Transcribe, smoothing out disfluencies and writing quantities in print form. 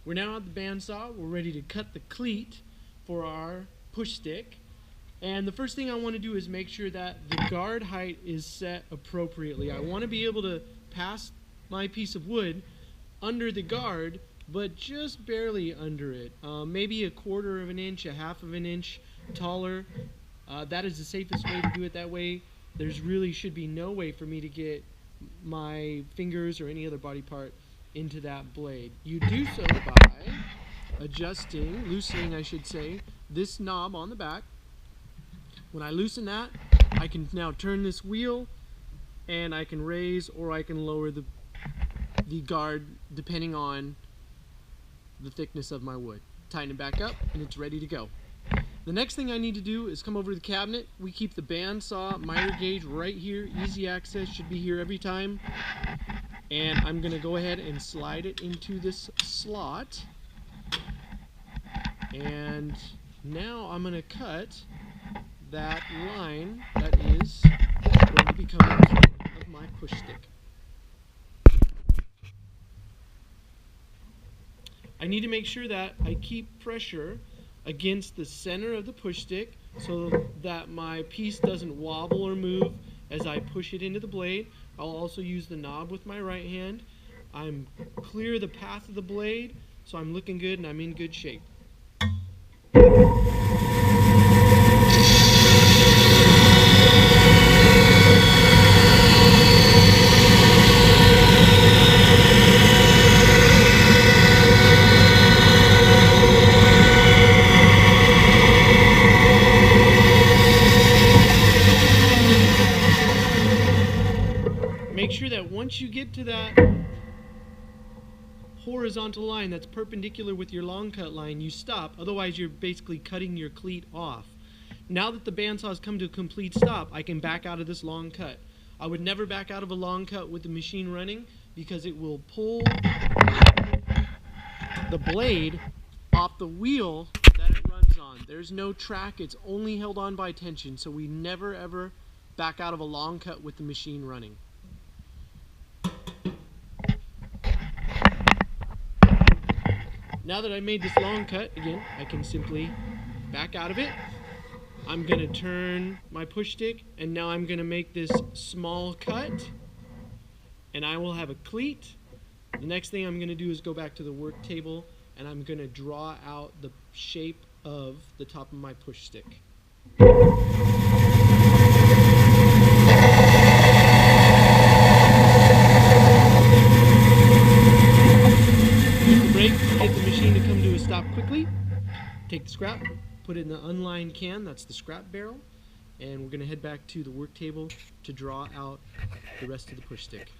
We're now at the bandsaw. We're ready to cut the cleat for our push stick. And the first thing I want to do is make sure that the guard height is set appropriately. I want to be able to pass my piece of wood under the guard, but just barely under it. Maybe a quarter of an inch, a half of an inch taller. That is the safest way to do it. That way there's really should be no way for me to get my fingers or any other body part into that blade. You do so by loosening I should say, this knob on the back. When I loosen that, I can now turn this wheel and I can raise or I can lower the guard depending on the thickness of my wood. Tighten it back up and it's ready to go. The next thing I need to do is come over to the cabinet. We keep the bandsaw miter gauge right here. Easy access, should be here every time. And I'm going to go ahead and slide it into this slot. And now I'm going to cut that line that is going to become the tip of my push stick. I need to make sure that I keep pressure against the center of the push stick so that my piece doesn't wobble or move as I push it into the blade. I'll also use the knob with my right hand. I'm clear the path of the blade, so I'm looking good and I'm in good shape. Make sure that once you get to that horizontal line that's perpendicular with your long cut line, you stop. Otherwise, you're basically cutting your cleat off. Now that the bandsaw has come to a complete stop, I can back out of this long cut. I would never back out of a long cut with the machine running because it will pull the blade off the wheel that it runs on. There's no track, it's only held on by tension, so we never ever back out of a long cut with the machine running. Now that I made this long cut, again, I can simply back out of it. I'm going to turn my push stick, and now I'm going to make this small cut, and I will have a cleat. The next thing I'm going to do is go back to the work table, and I'm going to draw out the shape of the top of my push stick. Stop quickly, take the scrap, put it in the unlined can, that's the scrap barrel, and we're going to head back to the work table to draw out the rest of the push stick.